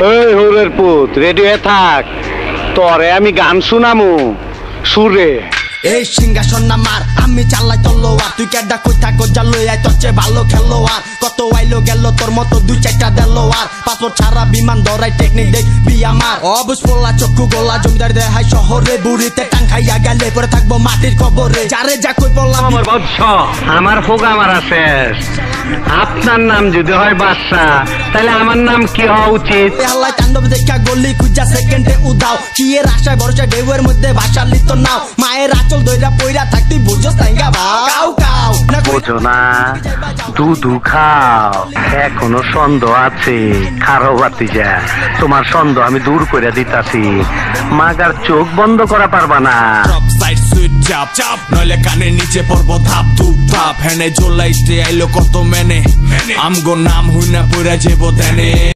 এই হোরের পুত রেডি হয়ে থাক, তোরে আমি গান শুনামু সুরে। এই সিংহাসন নামার আমি চালাই তলোয়ার, তুই কেডা কই থাকো জালো আই তোর চেয়ে ভালো খেলোয়ার। কত আইলো গেল তোর মতো দুই চারটা দেলোয়ার, পাসপোর্ট ছাড়া বিমান ধরাই টেকনিক দেখবি আমার। অবুজ পোলা চক্ষু গোলা জমিদার দেহাই শহরে, বুড়িতে টাং খাইয়া গেলে পরে থাকবো মাটির কবরে। যারে যা কই বললাম আমার বাদশা, আমার ফোকা মারা শেষ। আপনার নাম যদি হয় বাদশা, তাহলে আমার নাম কি হওয়া উচিত? হাল্লাই তাণ্ডব দেখা গলি খুঁজা সেকেন্ডে উদাও, কি এর আশায় ভরসা ঢেউয়ের মধ্যে ভাষা লিত নাও। মায়ের আঁচল দইরা পইরা থাকতি বুঝোস তাইগা কাউ কাউ না বোঝো না, দুধু খাও, এখনো সন্দেহ আছে। খারো বাতিজা, তোমার সন্দেহ আমি দূর করে দিতাছি। মাগার চোখ বন্ধ করা পারবা না। সাইড সুইট চাপ চাপ নইলে কানের নিচে পড়বো ধাপ ধুপ ধাপ। হেনে জোলাইতে আইলো কত মেনে, আমগো নাম হইনা পইরা যাবো ধ্যানে।